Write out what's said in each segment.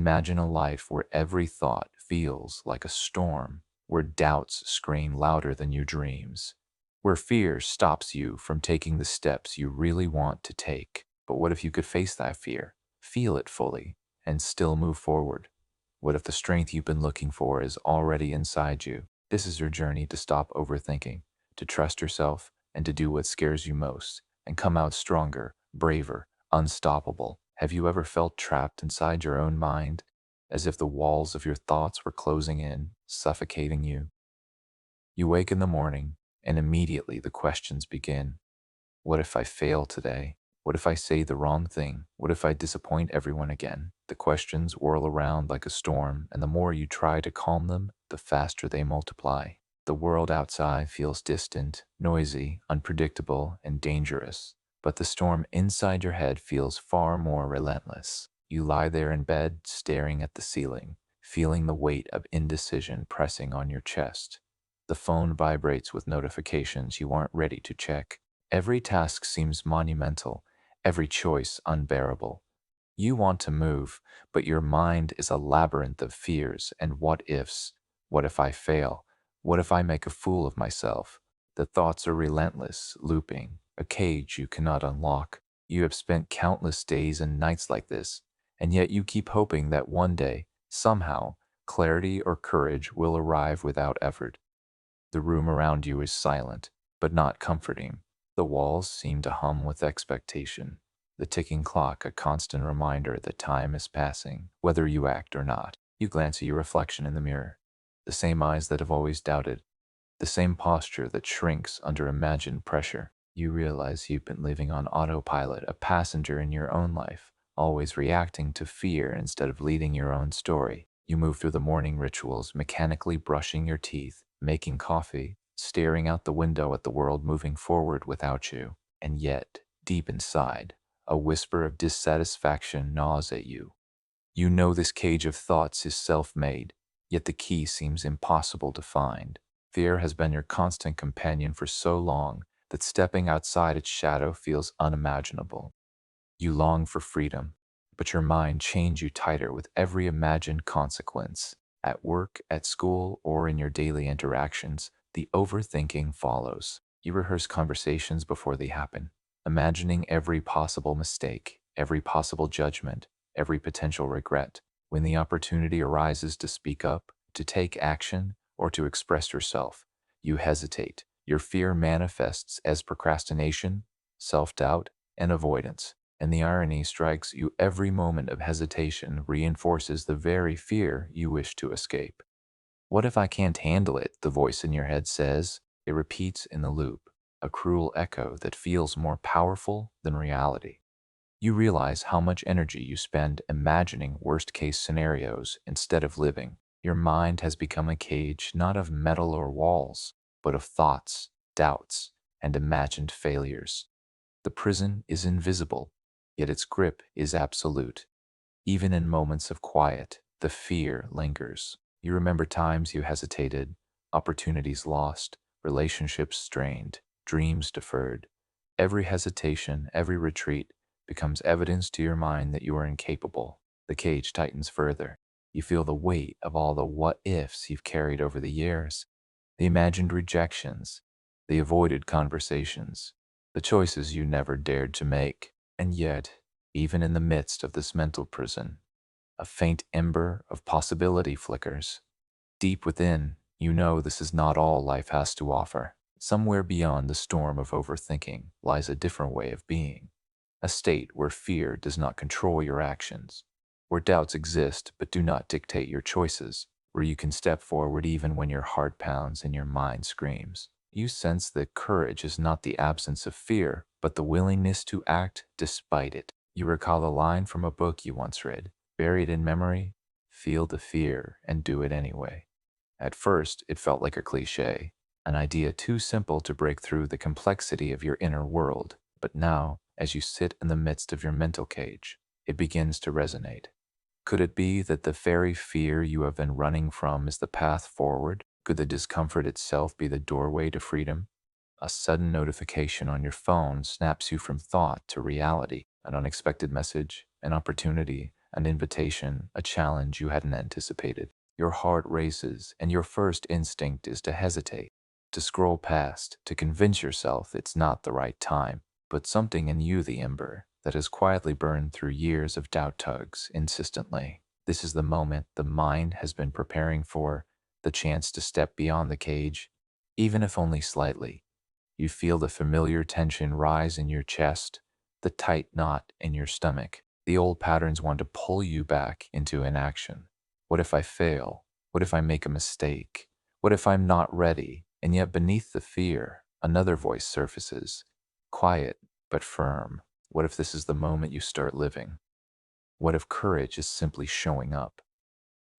Imagine a life where every thought feels like a storm, where doubts scream louder than your dreams, where fear stops you from taking the steps you really want to take. But what if you could face that fear, feel it fully, and still move forward? What if the strength you've been looking for is already inside you? This is your journey to stop overthinking, to trust yourself, and to do what scares you most, and come out stronger, braver, unstoppable. Have you ever felt trapped inside your own mind, as if the walls of your thoughts were closing in, suffocating you? You wake in the morning, and immediately the questions begin. What if I fail today? What if I say the wrong thing? What if I disappoint everyone again? The questions whirl around like a storm, and the more you try to calm them, the faster they multiply. The world outside feels distant, noisy, unpredictable, and dangerous, but the storm inside your head feels far more relentless. You lie there in bed, staring at the ceiling, feeling the weight of indecision pressing on your chest. The phone vibrates with notifications you aren't ready to check. Every task seems monumental, every choice unbearable. You want to move, but your mind is a labyrinth of fears and what ifs. What if I fail? What if I make a fool of myself? The thoughts are relentless, looping, a cage you cannot unlock. You have spent countless days and nights like this, and yet you keep hoping that one day, somehow, clarity or courage will arrive without effort. The room around you is silent, but not comforting. The walls seem to hum with expectation, the ticking clock a constant reminder that time is passing, whether you act or not. You glance at your reflection in the mirror, the same eyes that have always doubted, the same posture that shrinks under imagined pressure. You realize you've been living on autopilot, a passenger in your own life, always reacting to fear instead of leading your own story. You move through the morning rituals, mechanically brushing your teeth, making coffee, staring out the window at the world moving forward without you. And yet, deep inside, a whisper of dissatisfaction gnaws at you. You know this cage of thoughts is self-made, yet the key seems impossible to find. Fear has been your constant companion for so long that stepping outside its shadow feels unimaginable. You long for freedom, but your mind chains you tighter with every imagined consequence. At work, at school, or in your daily interactions, the overthinking follows. You rehearse conversations before they happen, imagining every possible mistake, every possible judgment, every potential regret. When the opportunity arises to speak up, to take action, or to express yourself, you hesitate. Your fear manifests as procrastination, self-doubt, and avoidance. And the irony strikes you, every moment of hesitation reinforces the very fear you wish to escape. What if I can't handle it? The voice in your head says. It repeats in the loop, a cruel echo that feels more powerful than reality. You realize how much energy you spend imagining worst-case scenarios instead of living. Your mind has become a cage not of metal or walls, but of thoughts, doubts, and imagined failures. The prison is invisible, yet its grip is absolute. Even in moments of quiet, the fear lingers. You remember times you hesitated, opportunities lost, relationships strained, dreams deferred. Every hesitation, every retreat becomes evidence to your mind that you are incapable. The cage tightens further. You feel the weight of all the what-ifs you've carried over the years, the imagined rejections, the avoided conversations, the choices you never dared to make. And yet, even in the midst of this mental prison, a faint ember of possibility flickers. Deep within, you know this is not all life has to offer. Somewhere beyond the storm of overthinking lies a different way of being, a state where fear does not control your actions, where doubts exist but do not dictate your choices, where you can step forward even when your heart pounds and your mind screams. You sense that courage is not the absence of fear, but the willingness to act despite it. You recall a line from a book you once read, buried in memory, feel the fear and do it anyway. At first, it felt like a cliche, an idea too simple to break through the complexity of your inner world. But now, as you sit in the midst of your mental cage, it begins to resonate. Could it be that the very fear you have been running from is the path forward? Could the discomfort itself be the doorway to freedom? A sudden notification on your phone snaps you from thought to reality, an unexpected message, an opportunity, an invitation, a challenge you hadn't anticipated. Your heart races, and your first instinct is to hesitate, to scroll past, to convince yourself it's not the right time. But something in you, the ember, that has quietly burned through years of doubt tugs insistently. This is the moment the mind has been preparing for, the chance to step beyond the cage, even if only slightly. You feel the familiar tension rise in your chest, the tight knot in your stomach. The old patterns want to pull you back into inaction. What if I fail? What if I make a mistake? What if I'm not ready? And yet, beneath the fear, another voice surfaces, quiet but firm. What if this is the moment you start living? What if courage is simply showing up?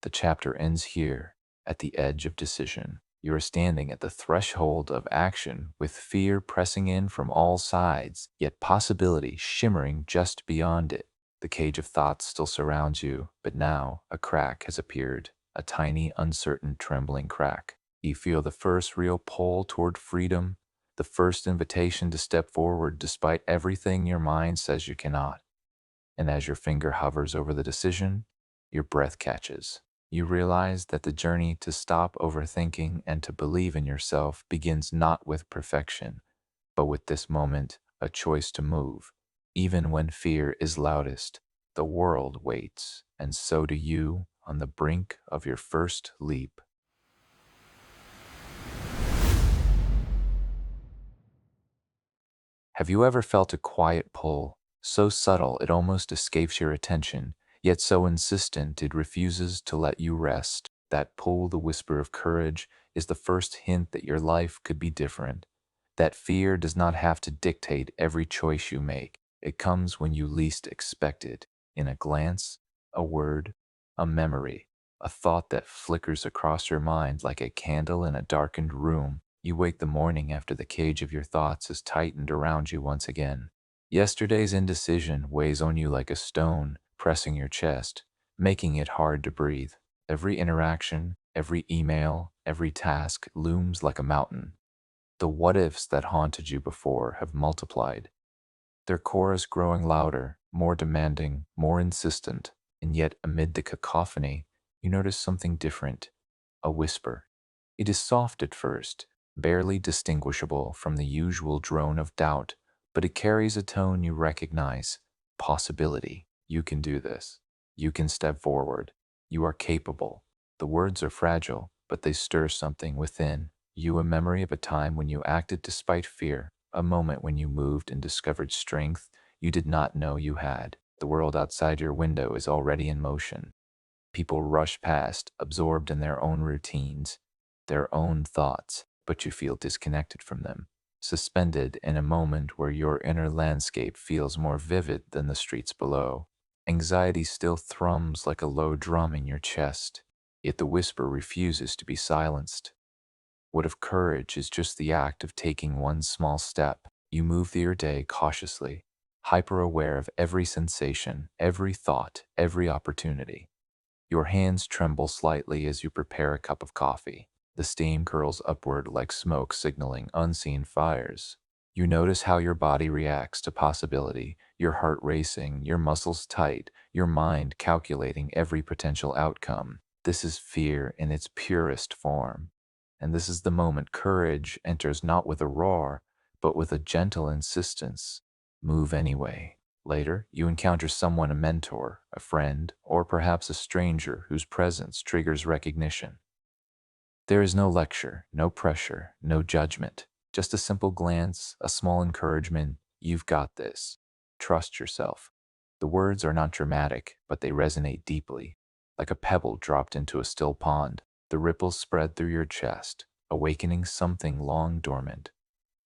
The chapter ends here, at the edge of decision. You are standing at the threshold of action, with fear pressing in from all sides, yet possibility shimmering just beyond it. The cage of thoughts still surrounds you, but now a crack has appeared, a tiny, uncertain, trembling crack. You feel the first real pull toward freedom, the first invitation to step forward despite everything your mind says you cannot. And as your finger hovers over the decision, your breath catches. You realize that the journey to stop overthinking and to believe in yourself begins not with perfection, but with this moment, a choice to move. Even when fear is loudest, the world waits, and so do you on the brink of your first leap. Have you ever felt a quiet pull, so subtle it almost escapes your attention, yet so insistent it refuses to let you rest? That pull, the whisper of courage, is the first hint that your life could be different. That fear does not have to dictate every choice you make. It comes when you least expect it, in a glance, a word, a memory, a thought that flickers across your mind like a candle in a darkened room. You wake the morning after the cage of your thoughts is tightened around you once again. Yesterday's indecision weighs on you like a stone, pressing your chest, making it hard to breathe. Every interaction, every email, every task looms like a mountain. The what ifs that haunted you before have multiplied, their chorus growing louder, more demanding, more insistent. And yet, amid the cacophony, you notice something different, a whisper. It is soft at first, barely distinguishable from the usual drone of doubt, but it carries a tone you recognize, possibility. You can do this. You can step forward. You are capable. The words are fragile, but they stir something within you, a memory of a time when you acted despite fear, a moment when you moved and discovered strength you did not know you had. The world outside your window is already in motion. People rush past, absorbed in their own routines, their own thoughts, but you feel disconnected from them, suspended in a moment where your inner landscape feels more vivid than the streets below. Anxiety still thrums like a low drum in your chest, yet the whisper refuses to be silenced. What if courage is just the act of taking one small step? You move through your day cautiously, hyper aware of every sensation, every thought, every opportunity. Your hands tremble slightly as you prepare a cup of coffee. The steam curls upward like smoke signaling unseen fires. You notice how your body reacts to possibility, your heart racing, your muscles tight, your mind calculating every potential outcome. This is fear in its purest form. And this is the moment courage enters not with a roar, but with a gentle insistence. Move anyway. Later, you encounter someone, a mentor, a friend, or perhaps a stranger whose presence triggers recognition. There is no lecture, no pressure, no judgment, just a simple glance, a small encouragement. You've got this. Trust yourself. The words are not dramatic, but they resonate deeply. Like a pebble dropped into a still pond, the ripples spread through your chest, awakening something long dormant.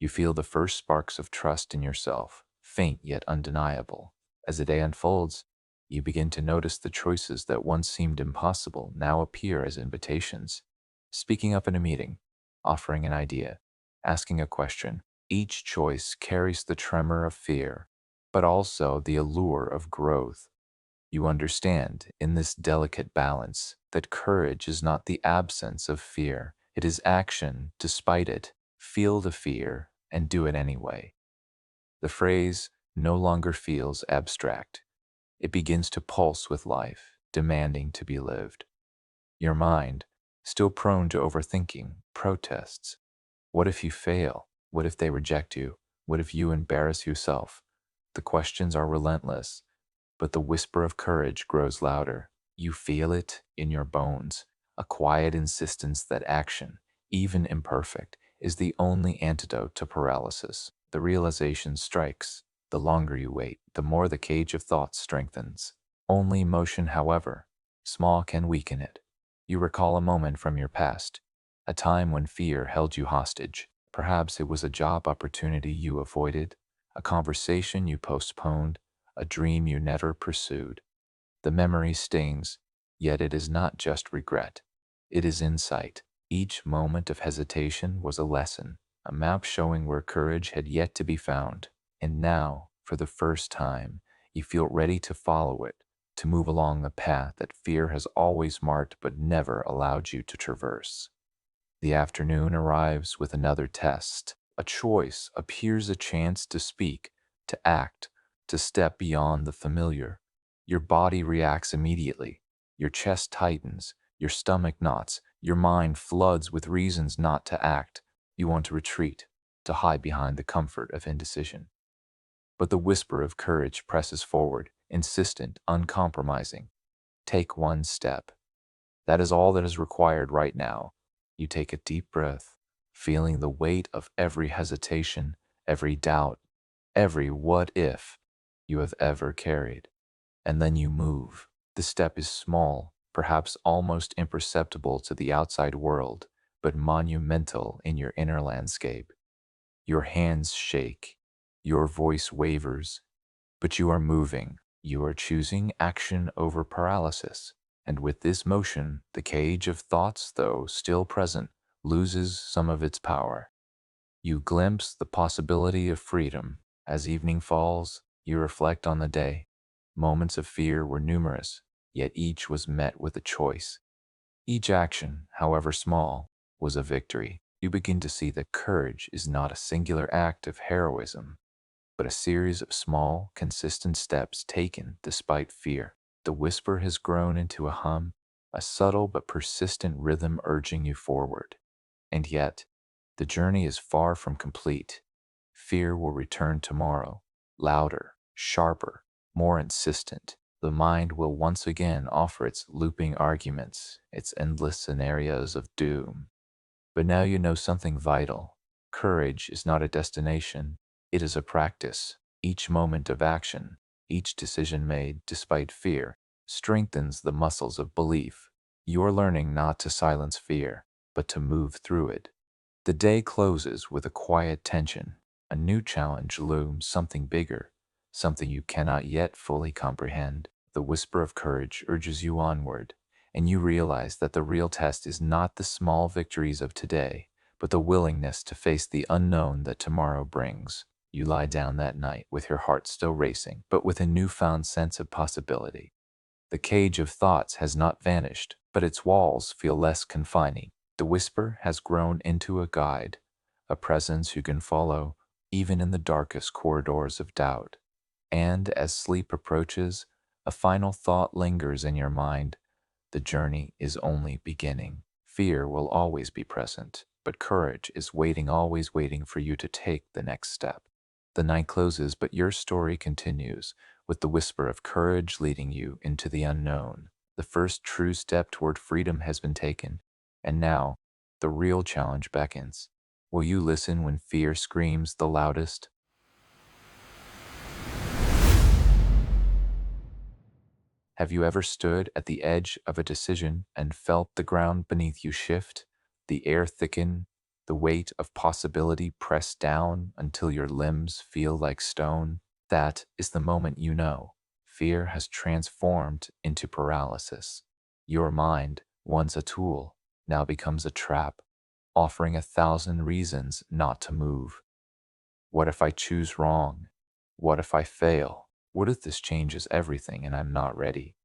You feel the first sparks of trust in yourself, faint yet undeniable. As the day unfolds, you begin to notice the choices that once seemed impossible now appear as invitations. Speaking up in a meeting, offering an idea, asking a question. Each choice carries the tremor of fear, but also the allure of growth. You understand, in this delicate balance, that courage is not the absence of fear. It is action despite it. Feel the fear and do it anyway. The phrase no longer feels abstract. It begins to pulse with life, demanding to be lived. Your mind, still prone to overthinking, protests. What if you fail? What if they reject you? What if you embarrass yourself? The questions are relentless, but the whisper of courage grows louder. You feel it in your bones, a quiet insistence that action, even imperfect, is the only antidote to paralysis. The realization strikes. The longer you wait, the more the cage of thoughts strengthens. Only motion, however, small, can weaken it. You recall a moment from your past, a time when fear held you hostage. Perhaps it was a job opportunity you avoided, a conversation you postponed, a dream you never pursued. The memory stings, yet it is not just regret. It is insight. Each moment of hesitation was a lesson, a map showing where courage had yet to be found. And now, for the first time, you feel ready to follow it, to move along the path that fear has always marked but never allowed you to traverse. The afternoon arrives with another test. A choice appears, a chance to speak, to act, to step beyond the familiar. Your body reacts immediately. Your chest tightens, your stomach knots, your mind floods with reasons not to act. You want to retreat, to hide behind the comfort of indecision. But the whisper of courage presses forward, insistent, uncompromising. Take one step. That is all that is required right now. You take a deep breath, feeling the weight of every hesitation, every doubt, every what if you have ever carried. And then you move. The step is small, perhaps almost imperceptible to the outside world, but monumental in your inner landscape. Your hands shake, your voice wavers, but you are moving. You are choosing action over paralysis. And with this motion, the cage of thoughts, though still present, loses some of its power. You glimpse the possibility of freedom. As evening falls, you reflect on the day. Moments of fear were numerous, yet each was met with a choice. Each action, however small, was a victory. You begin to see that courage is not a singular act of heroism, but a series of small, consistent steps taken despite fear. The whisper has grown into a hum, a subtle but persistent rhythm urging you forward. And yet, the journey is far from complete. Fear will return tomorrow, louder, sharper, more insistent. The mind will once again offer its looping arguments, its endless scenarios of doom. But now you know something vital. Courage is not a destination, it is a practice. Each moment of action, each decision made despite fear, strengthens the muscles of belief. You're learning not to silence fear, but to move through it. The day closes with a quiet tension. A new challenge looms, something bigger, something you cannot yet fully comprehend. The whisper of courage urges you onward, and you realize that the real test is not the small victories of today, but the willingness to face the unknown that tomorrow brings. You lie down that night with your heart still racing, but with a newfound sense of possibility. The cage of thoughts has not vanished, but its walls feel less confining. The whisper has grown into a guide, a presence you can follow, even in the darkest corridors of doubt. And as sleep approaches, a final thought lingers in your mind. The journey is only beginning. Fear will always be present, but courage is waiting, always waiting for you to take the next step. The night closes, but your story continues, with the whisper of courage leading you into the unknown. The first true step toward freedom has been taken, and now the real challenge beckons. Will you listen when fear screams the loudest? Have you ever stood at the edge of a decision and felt the ground beneath you shift, the air thicken, the weight of possibility press down until your limbs feel like stone? That is the moment you know fear has transformed into paralysis. Your mind, once a tool, now becomes a trap, offering 1,000 reasons not to move. What if I choose wrong? What if I fail? What if this changes everything and I'm not ready?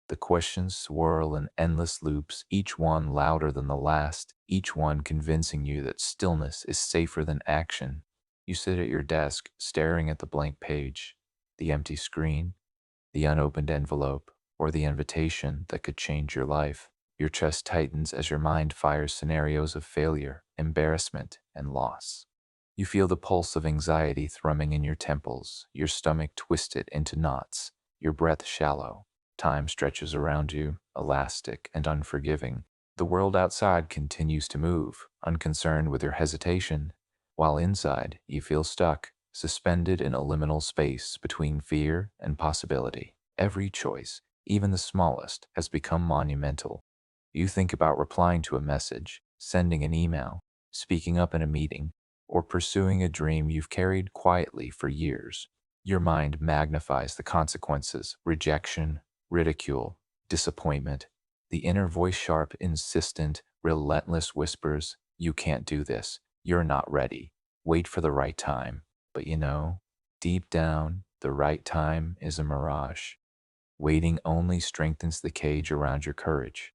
The questions swirl in endless loops, each one louder than the last, each one convincing you that stillness is safer than action. You sit at your desk, staring at the blank page, the empty screen, the unopened envelope, or the invitation that could change your life. Your chest tightens as your mind fires scenarios of failure, embarrassment, and loss. You feel the pulse of anxiety thrumming in your temples, your stomach twisted into knots, your breath shallow. Time stretches around you, elastic and unforgiving. The world outside continues to move, unconcerned with your hesitation, while inside you feel stuck, suspended in a liminal space between fear and possibility. Every choice, even the smallest, has become monumental. You think about replying to a message, sending an email, speaking up in a meeting, or pursuing a dream you've carried quietly for years. Your mind magnifies the consequences: rejection, ridicule, disappointment. The inner voice, sharp, insistent, relentless, whispers, "You can't do this. You're not ready. Wait for the right time." But deep down, the right time is a mirage. Waiting only strengthens the cage around your courage.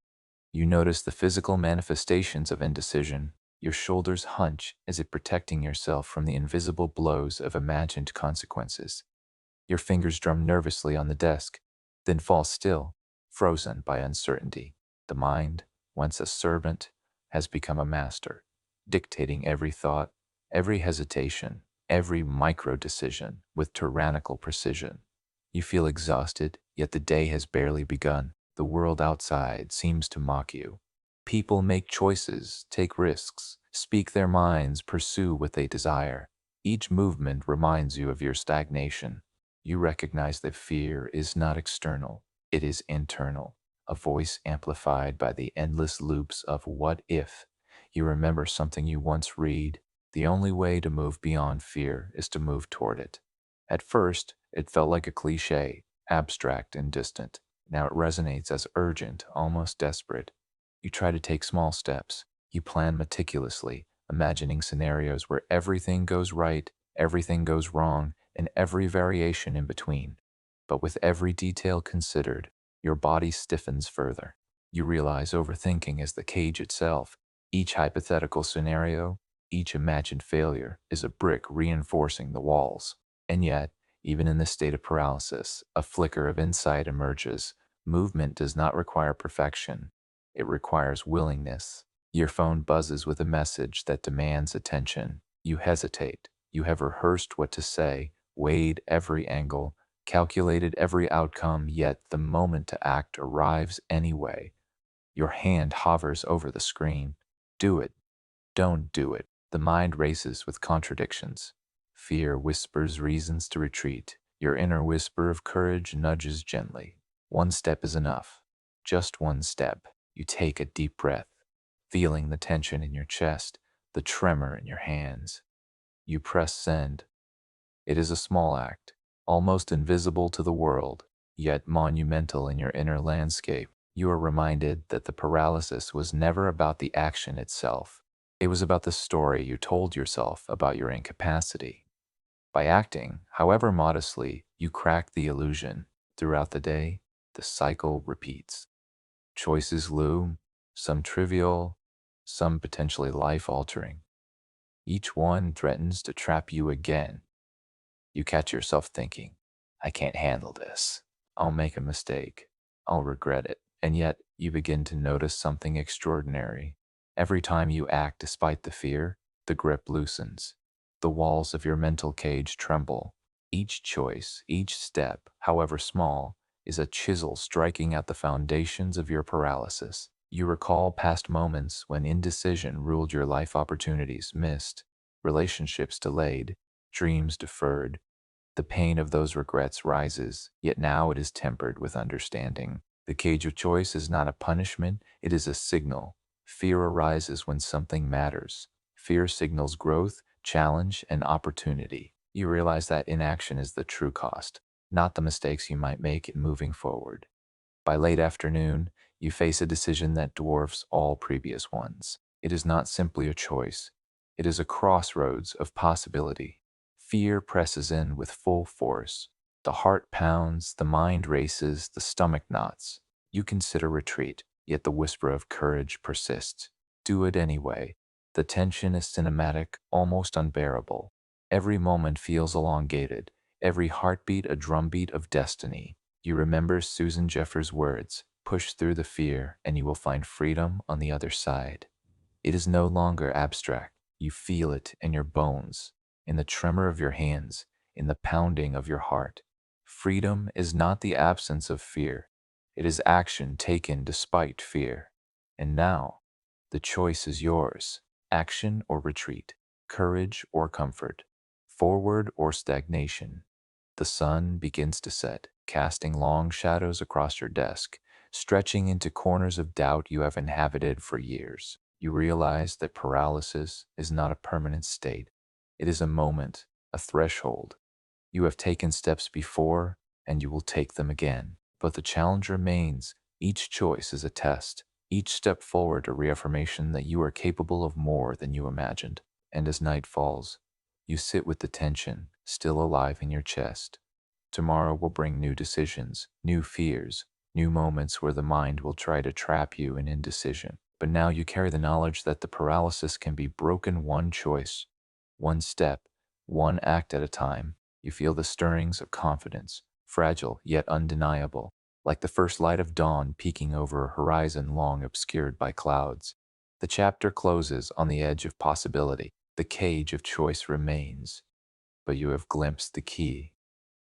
You notice the physical manifestations of indecision. Your shoulders hunch as if protecting yourself from the invisible blows of imagined consequences. Your fingers drum nervously on the desk, then fall still, frozen by uncertainty. The mind, once a servant, has become a master, dictating every thought, every hesitation, every micro-decision with tyrannical precision. You feel exhausted, yet the day has barely begun. The world outside seems to mock you. People make choices, take risks, speak their minds, pursue what they desire. Each movement reminds you of your stagnation. You recognize that fear is not external, it is internal, a voice amplified by the endless loops of what if. You remember something you once read: the only way to move beyond fear is to move toward it. At first, it felt like a cliche, abstract and distant. Now it resonates as urgent, almost desperate. You try to take small steps. You plan meticulously, imagining scenarios where everything goes right, everything goes wrong, and every variation in between. But with every detail considered, your body stiffens further. You realize overthinking is the cage itself. Each hypothetical scenario, each imagined failure is a brick reinforcing the walls. And yet, even in this state of paralysis, a flicker of insight emerges. Movement does not require perfection. It requires willingness. Your phone buzzes with a message that demands attention. You hesitate. You have rehearsed what to say, weighed every angle, calculated every outcome, yet the moment to act arrives anyway. Your hand hovers over the screen. Do it. Don't do it. The mind races with contradictions. Fear whispers reasons to retreat. Your inner whisper of courage nudges gently. One step is enough. Just one step. You take a deep breath, feeling the tension in your chest, the tremor in your hands. You press send. It is a small act, almost invisible to the world, yet monumental in your inner landscape. You are reminded that the paralysis was never about the action itself. It was about the story you told yourself about your incapacity. By acting, however modestly, you crack the illusion. Throughout the day, the cycle repeats. Choices loom, some trivial, some potentially life-altering. Each one threatens to trap you again. You catch yourself thinking, "I can't handle this. I'll make a mistake. I'll regret it." And yet, you begin to notice something extraordinary. Every time you act despite the fear, the grip loosens. The walls of your mental cage tremble. Each choice, each step, however small, is a chisel striking at the foundations of your paralysis. You recall past moments when indecision ruled your life, opportunities missed, relationships delayed, dreams deferred. The pain of those regrets rises, yet now it is tempered with understanding. The cage of choice is not a punishment, it is a signal. Fear arises when something matters. Fear signals growth, challenge, and opportunity. You realize that inaction is the true cost, not the mistakes you might make in moving forward. By late afternoon, you face a decision that dwarfs all previous ones. It is not simply a choice. It is a crossroads of possibility. Fear presses in with full force. The heart pounds, the mind races, the stomach knots. You consider retreat, yet the whisper of courage persists. Do it anyway. The tension is cinematic, almost unbearable. Every moment feels elongated, every heartbeat a drumbeat of destiny. You remember Susan Jeffers' words, push through the fear and you will find freedom on the other side. It is no longer abstract. You feel it in your bones, in the tremor of your hands, in the pounding of your heart. Freedom is not the absence of fear. It is action taken despite fear. And now, the choice is yours. Action or retreat, courage or comfort, forward or stagnation. The sun begins to set, casting long shadows across your desk, stretching into corners of doubt you have inhabited for years. You realize that paralysis is not a permanent state. It is a moment, a threshold. You have taken steps before, and you will take them again. But the challenge remains. Each choice is a test, each step forward a reaffirmation that you are capable of more than you imagined. And as night falls, you sit with the tension still alive in your chest. Tomorrow will bring new decisions, new fears, new moments where the mind will try to trap you in indecision. But now you carry the knowledge that the paralysis can be broken one choice, one step, one act at a time. You feel the stirrings of confidence, fragile yet undeniable, like the first light of dawn peeking over a horizon long obscured by clouds. The chapter closes on the edge of possibility. The cage of choice remains, but you have glimpsed the key.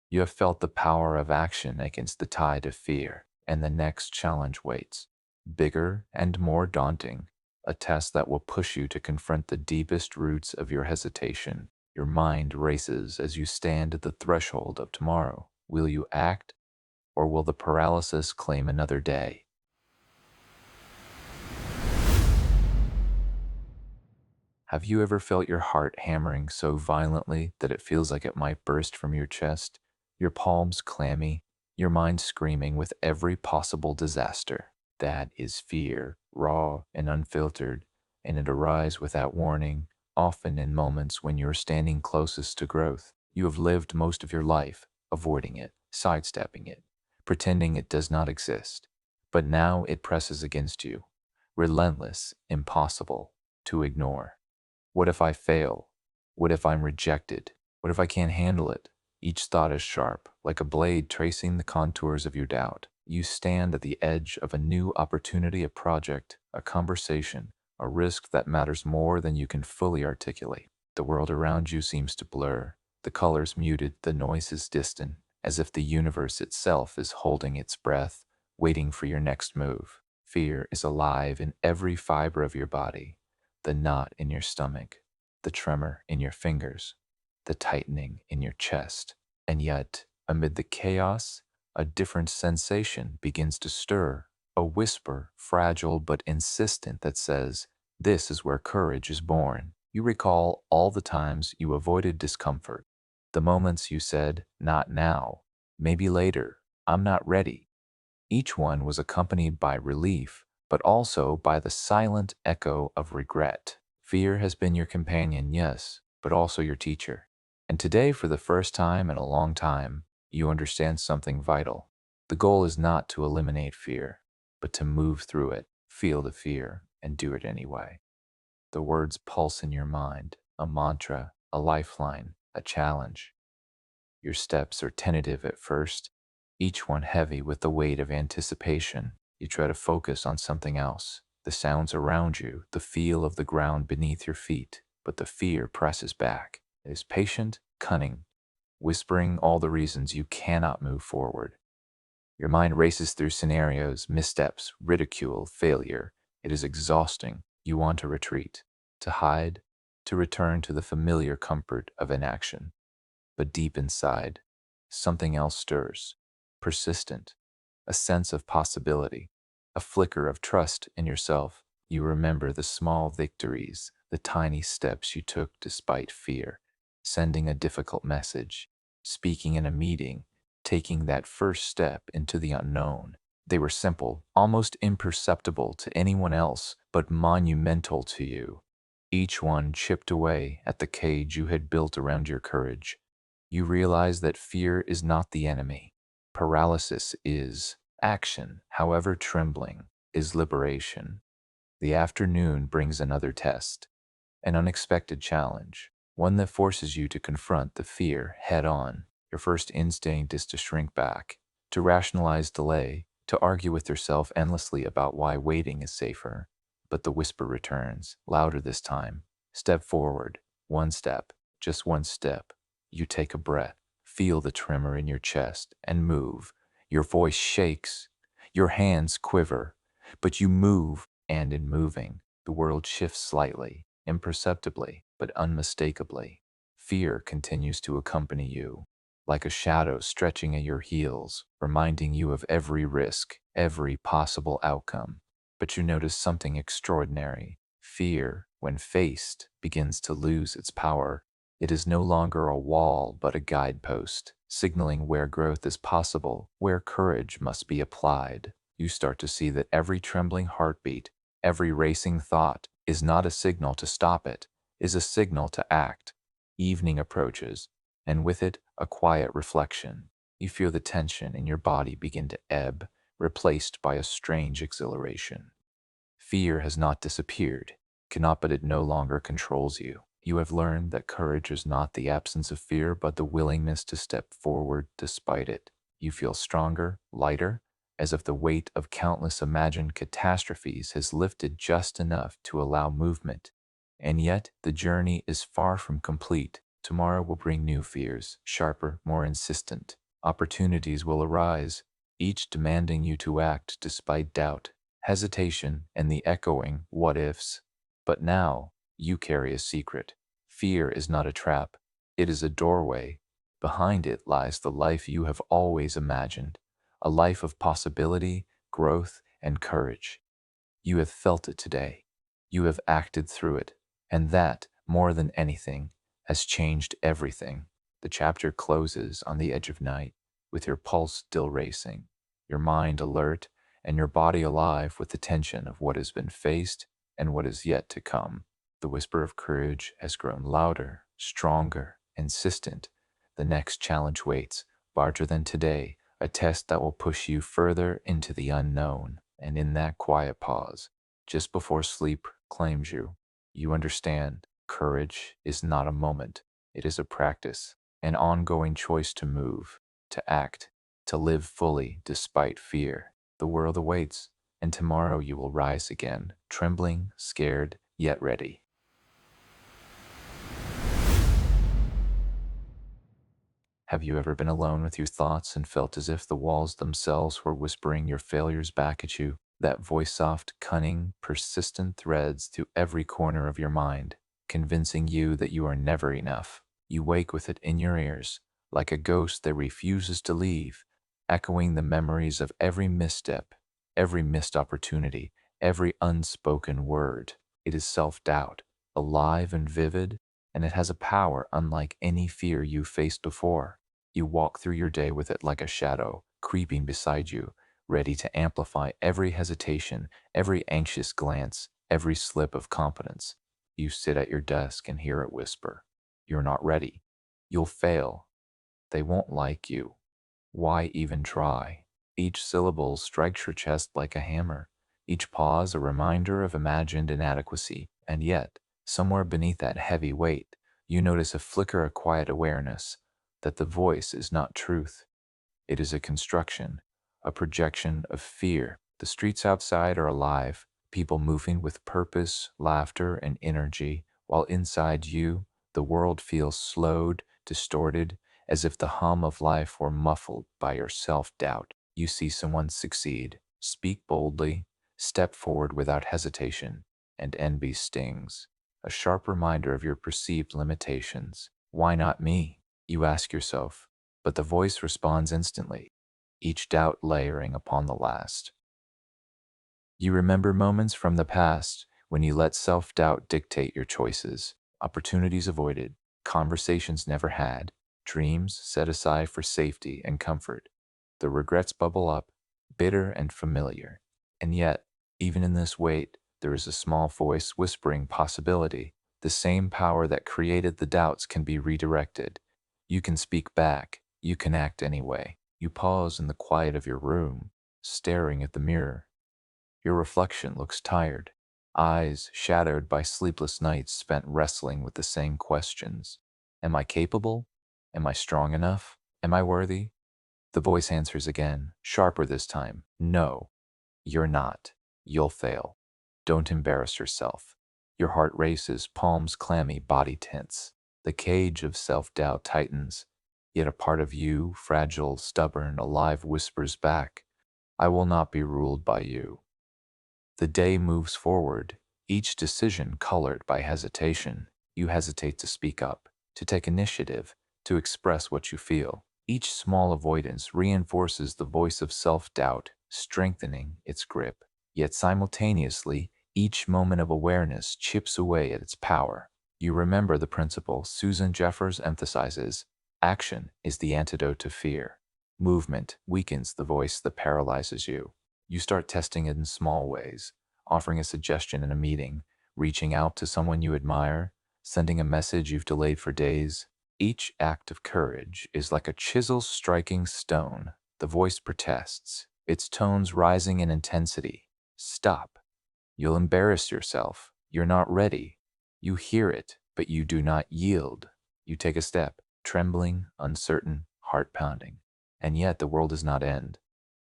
You have felt the power of action against the tide of fear, and the next challenge waits. Bigger and more daunting, a test that will push you to confront the deepest roots of your hesitation. Your mind races as you stand at the threshold of tomorrow. Will you act, or will the paralysis claim another day? Have you ever felt your heart hammering so violently that it feels like it might burst from your chest? Your palms clammy, your mind screaming with every possible disaster. That is fear, raw and unfiltered, and it arises without warning, often in moments when you're standing closest to growth. You have lived most of your life avoiding it, sidestepping it, pretending it does not exist. But now it presses against you, relentless, impossible to ignore. What if I fail? What if I'm rejected? What if I can't handle it? Each thought is sharp, like a blade tracing the contours of your doubt. You stand at the edge of a new opportunity, a project, a conversation, a risk that matters more than you can fully articulate. The world around you seems to blur, the colors muted, the noise is distant, as if the universe itself is holding its breath, waiting for your next move. Fear is alive in every fiber of your body, the knot in your stomach, the tremor in your fingers, the tightening in your chest. And yet, amid the chaos, a different sensation begins to stir, a whisper, fragile but insistent, that says, "This is where courage is born." You recall all the times you avoided discomfort, the moments you said, "Not now, maybe later, I'm not ready." Each one was accompanied by relief, but also by the silent echo of regret. Fear has been your companion, yes, but also your teacher. And today, for the first time in a long time, you understand something vital. The goal is not to eliminate fear, but to move through it, feel the fear, and do it anyway. The words pulse in your mind, a mantra, a lifeline, a challenge. Your steps are tentative at first, each one heavy with the weight of anticipation. You try to focus on something else, the sounds around you, the feel of the ground beneath your feet, but the fear presses back. It is patient, cunning, whispering all the reasons you cannot move forward. Your mind races through scenarios, missteps, ridicule, failure. It is exhausting. You want to retreat, to hide, to return to the familiar comfort of inaction. But deep inside, something else stirs, persistent, a sense of possibility, a flicker of trust in yourself. You remember the small victories, the tiny steps you took despite fear, sending a difficult message, speaking in a meeting, taking that first step into the unknown. They were simple, almost imperceptible to anyone else, but monumental to you. Each one chipped away at the cage you had built around your courage. You realize that fear is not the enemy. Paralysis is. Action, however trembling, is liberation. The afternoon brings another test, an unexpected challenge, one that forces you to confront the fear head on. Your first instinct is to shrink back, to rationalize delay, to argue with yourself endlessly about why waiting is safer. But the whisper returns, louder this time. Step forward, one step, just one step. You take a breath, feel the tremor in your chest, and move. Your voice shakes, your hands quiver, but you move, and in moving, the world shifts slightly, imperceptibly, but unmistakably. Fear continues to accompany you, like a shadow stretching at your heels, reminding you of every risk, every possible outcome. But you notice something extraordinary. Fear, when faced, begins to lose its power. It is no longer a wall, but a guidepost, signaling where growth is possible, where courage must be applied. You start to see that every trembling heartbeat, every racing thought, is not a signal to stop it, is a signal to act. Evening approaches, and with it, a quiet reflection. You feel the tension in your body begin to ebb, replaced by a strange exhilaration. Fear has not disappeared, cannot, but it no longer controls you. You have learned that courage is not the absence of fear, but the willingness to step forward despite it. You feel stronger, lighter, as if the weight of countless imagined catastrophes has lifted just enough to allow movement. And yet, the journey is far from complete. Tomorrow will bring new fears, sharper, more insistent. Opportunities will arise, each demanding you to act despite doubt, hesitation, and the echoing what ifs. But now, you carry a secret. Fear is not a trap, it is a doorway. Behind it lies the life you have always imagined, a life of possibility, growth, and courage. You have felt it today. You have acted through it. And that, more than anything, has changed everything. The chapter closes on the edge of night, with your pulse still racing, your mind alert, and your body alive with the tension of what has been faced and what is yet to come. The whisper of courage has grown louder, stronger, insistent. The next challenge waits, larger than today, a test that will push you further into the unknown. And in that quiet pause, just before sleep claims you, you understand courage is not a moment, it is a practice, an ongoing choice to move, to act, to live fully despite fear. The world awaits, and tomorrow you will rise again, trembling, scared, yet ready. Have you ever been alone with your thoughts and felt as if the walls themselves were whispering your failures back at you? That voice soft, cunning, persistent threads through every corner of your mind, convincing you that you are never enough. You wake with it in your ears, like a ghost that refuses to leave, echoing the memories of every misstep, every missed opportunity, every unspoken word. It is self-doubt, alive and vivid, and it has a power unlike any fear you faced before. You walk through your day with it like a shadow, creeping beside you, ready to amplify every hesitation, every anxious glance, every slip of confidence. You sit at your desk and hear it whisper, "You're not ready. You'll fail. They won't like you. Why even try?" Each syllable strikes your chest like a hammer, each pause a reminder of imagined inadequacy. And yet, somewhere beneath that heavy weight, you notice a flicker of quiet awareness that the voice is not truth. It is a construction, a projection of fear. The streets outside are alive, people moving with purpose, laughter, and energy, while inside you, the world feels slowed, distorted, as if the hum of life were muffled by your self-doubt. You see someone succeed, speak boldly, step forward without hesitation, and envy stings, a sharp reminder of your perceived limitations. Why not me? You ask yourself, but the voice responds instantly, each doubt layering upon the last. You remember moments from the past when you let self-doubt dictate your choices, opportunities avoided, conversations never had, dreams set aside for safety and comfort. The regrets bubble up, bitter and familiar. And yet, even in this weight, there is a small voice whispering possibility. The same power that created the doubts can be redirected. You can speak back. You can act anyway. You pause in the quiet of your room, staring at the mirror. Your reflection looks tired, eyes shadowed by sleepless nights spent wrestling with the same questions. Am I capable? Am I strong enough? Am I worthy? The voice answers again, sharper this time. No, you're not. You'll fail. Don't embarrass yourself. Your heart races, palms clammy, body tense. The cage of self-doubt tightens, yet a part of you, fragile, stubborn, alive, whispers back, I will not be ruled by you. The day moves forward, each decision colored by hesitation. You hesitate to speak up, to take initiative, to express what you feel. Each small avoidance reinforces the voice of self-doubt, strengthening its grip. Yet simultaneously, each moment of awareness chips away at its power. You remember the principle Susan Jeffers emphasizes: action is the antidote to fear. Movement weakens the voice that paralyzes you. You start testing it in small ways, offering a suggestion in a meeting, reaching out to someone you admire, sending a message you've delayed for days. Each act of courage is like a chisel striking stone. The voice protests, its tones rising in intensity. Stop. You'll embarrass yourself. You're not ready. You hear it, but you do not yield. You take a step, trembling, uncertain, heart pounding. And yet the world does not end.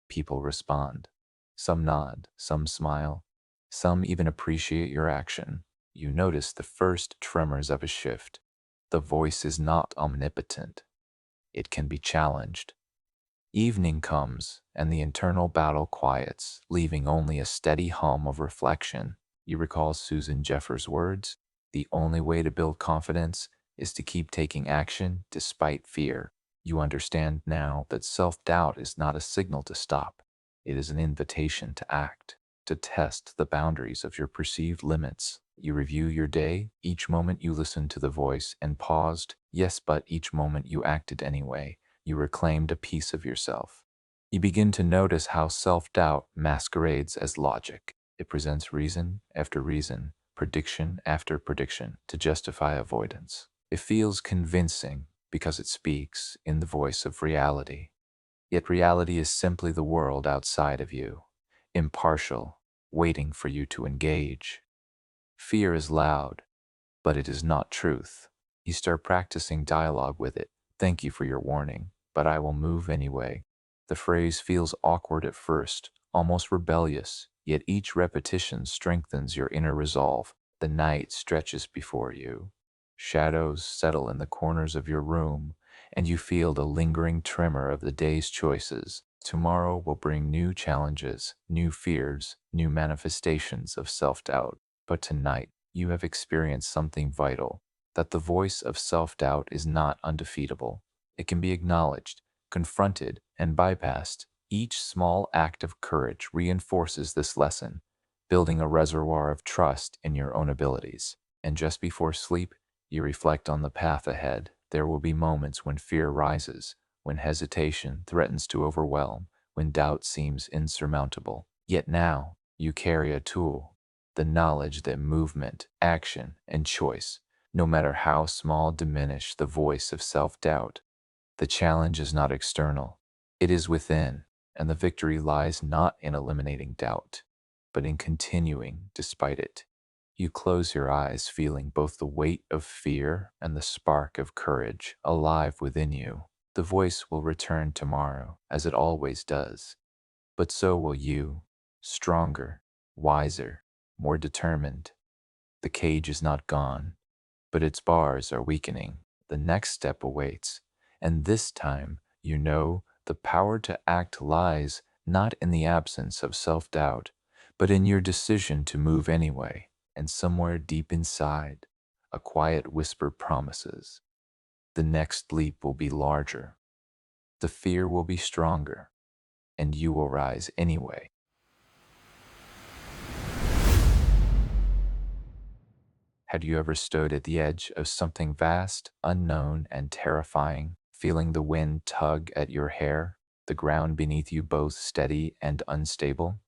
People respond. Some nod, some smile, some even appreciate your action. You notice the first tremors of a shift. The voice is not omnipotent. It can be challenged. Evening comes, and the internal battle quiets, leaving only a steady hum of reflection. You recall Susan Jeffers' words, "The only way to build confidence is to keep taking action despite fear." You understand now that self-doubt is not a signal to stop. It is an invitation to act, to test the boundaries of your perceived limits. You review your day, each moment you listened to the voice and paused, yes, but each moment you acted anyway. You reclaimed a piece of yourself. You begin to notice how self-doubt masquerades as logic. It presents reason after reason, prediction after prediction to justify avoidance. It feels convincing because it speaks in the voice of reality. Yet reality is simply the world outside of you, impartial, waiting for you to engage. Fear is loud, but it is not truth. You start practicing dialogue with it. Thank you for your warning, but I will move anyway. The phrase feels awkward at first, almost rebellious, yet each repetition strengthens your inner resolve. The night stretches before you. Shadows settle in the corners of your room, and you feel the lingering tremor of the day's choices. Tomorrow will bring new challenges, new fears, new manifestations of self-doubt. But tonight, you have experienced something vital, that the voice of self-doubt is not undefeatable. It can be acknowledged, confronted, and bypassed. Each small act of courage reinforces this lesson, building a reservoir of trust in your own abilities. And just before sleep, you reflect on the path ahead. There will be moments when fear rises, when hesitation threatens to overwhelm, when doubt seems insurmountable. Yet now, you carry a tool, the knowledge that movement, action, and choice, no matter how small, diminish the voice of self-doubt. The challenge is not external, it is within, and the victory lies not in eliminating doubt, but in continuing despite it. You close your eyes, feeling both the weight of fear and the spark of courage alive within you. The voice will return tomorrow, as it always does, but so will you, stronger, wiser, more determined. The cage is not gone, but its bars are weakening. The next step awaits, and this time, you know, the power to act lies not in the absence of self-doubt, but in your decision to move anyway. And somewhere deep inside, a quiet whisper promises, the next leap will be larger, the fear will be stronger, and you will rise anyway. Had you ever stood at the edge of something vast, unknown, and terrifying, feeling the wind tug at your hair, the ground beneath you both steady and unstable?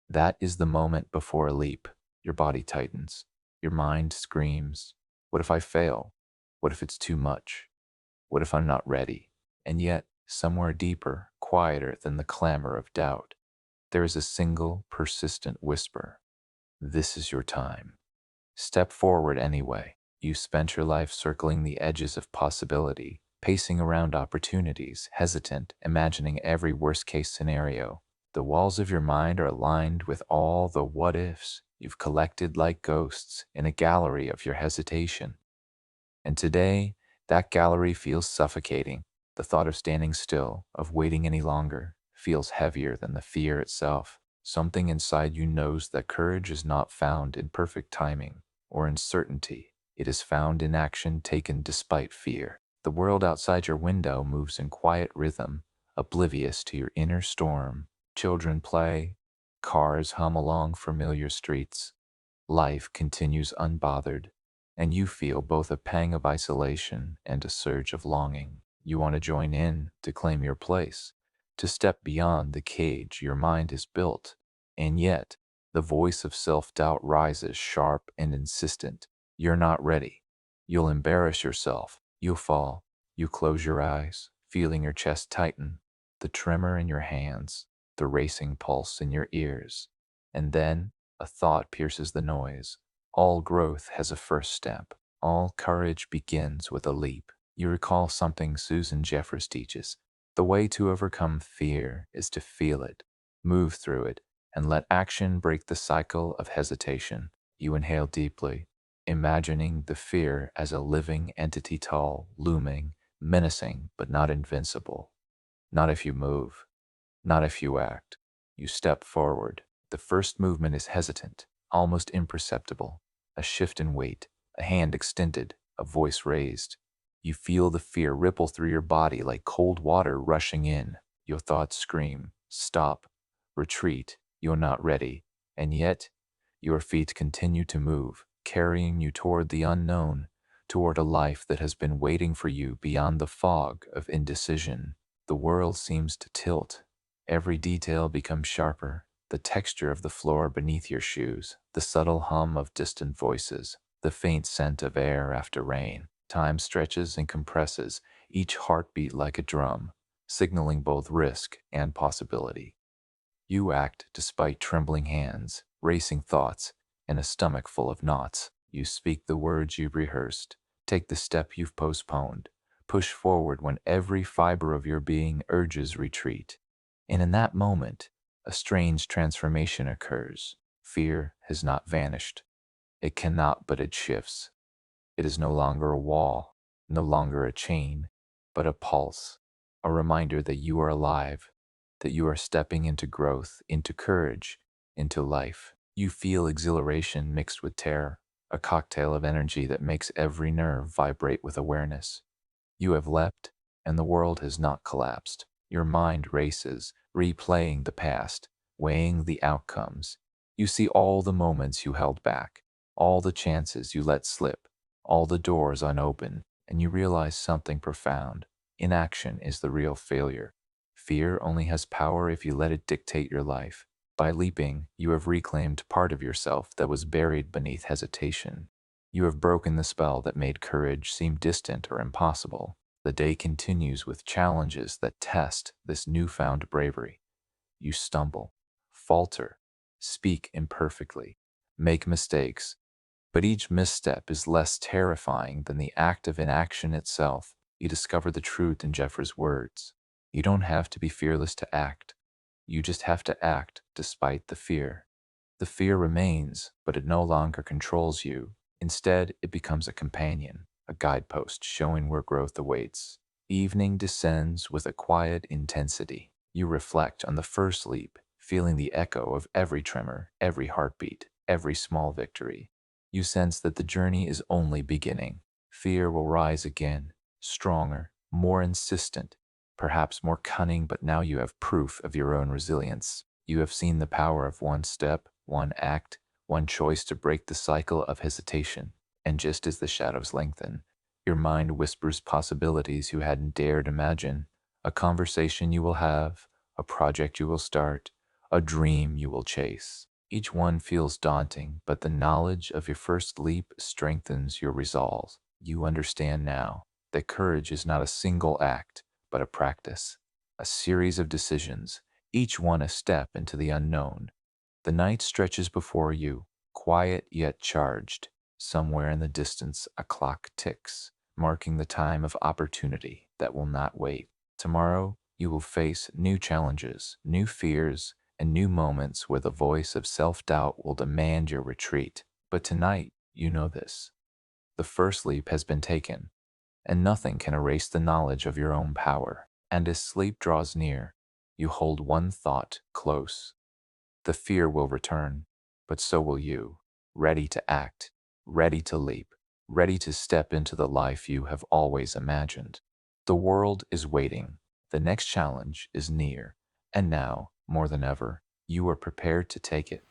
That is the moment before a leap. Your body tightens. Your mind screams, what if I fail? What if it's too much? What if I'm not ready? And yet, somewhere deeper, quieter than the clamor of doubt, there is a single, persistent whisper. This is your time. Step forward anyway. You spent your life circling the edges of possibility, pacing around opportunities, hesitant, imagining every worst-case scenario. The walls of your mind are lined with all the what-ifs you've collected like ghosts in a gallery of your hesitation. And today, that gallery feels suffocating. The thought of standing still, of waiting any longer, feels heavier than the fear itself. Something inside you knows that courage is not found in perfect timing or in certainty. It is found in action taken despite fear. The world outside your window moves in quiet rhythm, oblivious to your inner storm. Children play, cars hum along familiar streets. Life continues unbothered, and you feel both a pang of isolation and a surge of longing. You want to join in, to claim your place, to step beyond the cage your mind has built. And yet, the voice of self-doubt rises sharp and insistent. You're not ready. You'll embarrass yourself. You'll fall. You close your eyes, feeling your chest tighten, the tremor in your hands, the racing pulse in your ears. And then, a thought pierces the noise. All growth has a first step. All courage begins with a leap. You recall something Susan Jeffers teaches. The way to overcome fear is to feel it, move through it, and let action break the cycle of hesitation. You inhale deeply, imagining the fear as a living entity, tall, looming, menacing, but not invincible. Not if you move. Not if you act. You step forward. The first movement is hesitant, almost imperceptible. A shift in weight, a hand extended, a voice raised. You feel the fear ripple through your body like cold water rushing in. Your thoughts scream, stop, retreat, you're not ready. And yet, your feet continue to move, carrying you toward the unknown, toward a life that has been waiting for you beyond the fog of indecision. The world seems to tilt. Every detail becomes sharper. The texture of the floor beneath your shoes, the subtle hum of distant voices, the faint scent of air after rain. Time stretches and compresses, each heartbeat like a drum, signaling both risk and possibility. You act despite trembling hands, racing thoughts, and a stomach full of knots. You speak the words you've rehearsed, take the step you've postponed, push forward when every fiber of your being urges retreat. And in that moment, a strange transformation occurs. Fear has not vanished. It cannot, but it shifts. It is no longer a wall, no longer a chain, but a pulse, a reminder that you are alive, that you are stepping into growth, into courage, into life. You feel exhilaration mixed with terror, a cocktail of energy that makes every nerve vibrate with awareness. You have leapt, and the world has not collapsed. Your mind races, replaying the past, weighing the outcomes. You see all the moments you held back, all the chances you let slip, all the doors unopened, and you realize something profound. Inaction is the real failure. Fear only has power if you let it dictate your life. By leaping, you have reclaimed part of yourself that was buried beneath hesitation. You have broken the spell that made courage seem distant or impossible. The day continues with challenges that test this newfound bravery. You stumble, falter, speak imperfectly, make mistakes, but each misstep is less terrifying than the act of inaction itself. You discover the truth in Jeffers' words. You don't have to be fearless to act. You just have to act despite the fear. The fear remains, but it no longer controls you. Instead, it becomes a companion, a guidepost showing where growth awaits. Evening descends with a quiet intensity. You reflect on the first leap, feeling the echo of every tremor, every heartbeat, every small victory. You sense that the journey is only beginning. Fear will rise again, stronger, more insistent, perhaps more cunning, but now you have proof of your own resilience. You have seen the power of one step, one act, one choice to break the cycle of hesitation. And just as the shadows lengthen, your mind whispers possibilities you hadn't dared imagine. A conversation you will have, a project you will start, a dream you will chase. Each one feels daunting, but the knowledge of your first leap strengthens your resolve. You understand now that courage is not a single act, but a practice, a series of decisions, each one a step into the unknown. The night stretches before you, quiet yet charged. Somewhere in the distance, a clock ticks, marking the time of opportunity that will not wait. Tomorrow, you will face new challenges, new fears, and new moments where the voice of self-doubt will demand your retreat. But tonight, you know this. The first leap has been taken, and nothing can erase the knowledge of your own power. And as sleep draws near, you hold one thought close. The fear will return, but so will you, ready to act, ready to leap, ready to step into the life you have always imagined. The world is waiting. The next challenge is near, and now, more than ever, you are prepared to take it.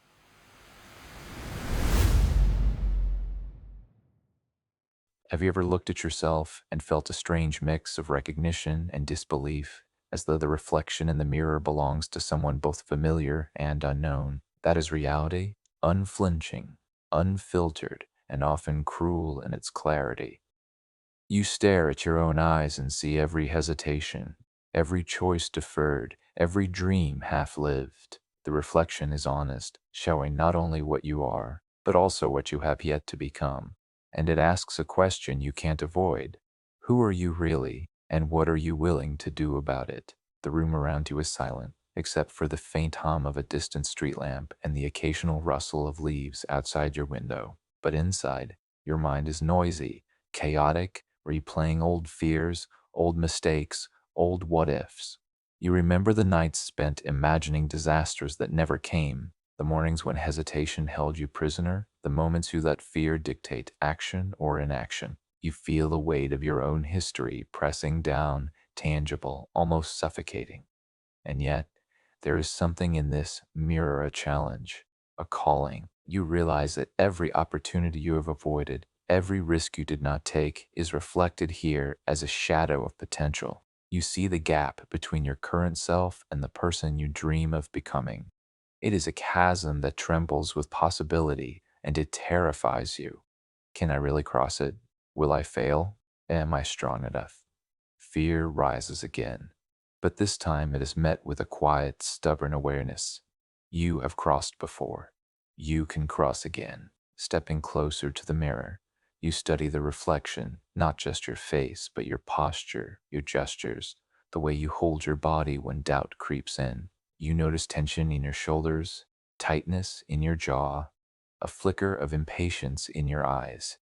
Have you ever looked at yourself and felt a strange mix of recognition and disbelief, as though the reflection in the mirror belongs to someone both familiar and unknown? That is reality, unflinching, unfiltered, and often cruel in its clarity. You stare at your own eyes and see every hesitation, every choice deferred, every dream half lived. The reflection is honest, showing not only what you are, but also what you have yet to become. And it asks a question you can't avoid. Who are you really, and what are you willing to do about it? The room around you is silent, except for the faint hum of a distant street lamp and the occasional rustle of leaves outside your window. But inside, your mind is noisy, chaotic, replaying old fears, old mistakes, old what ifs. You remember the nights spent imagining disasters that never came, the mornings when hesitation held you prisoner, the moments you let fear dictate action or inaction. You feel the weight of your own history pressing down, tangible, almost suffocating. And yet, there is something in this mirror, a challenge, a calling. You realize that every opportunity you have avoided, every risk you did not take, is reflected here as a shadow of potential. You see the gap between your current self and the person you dream of becoming. It is a chasm that trembles with possibility, and it terrifies you. Can I really cross it? Will I fail? Am I strong enough? Fear rises again, but this time it is met with a quiet, stubborn awareness. You have crossed before. You can cross again. Stepping closer to the mirror, you study the reflection, not just your face, but your posture, your gestures, the way you hold your body when doubt creeps in. You notice tension in your shoulders, tightness in your jaw, a flicker of impatience in your eyes.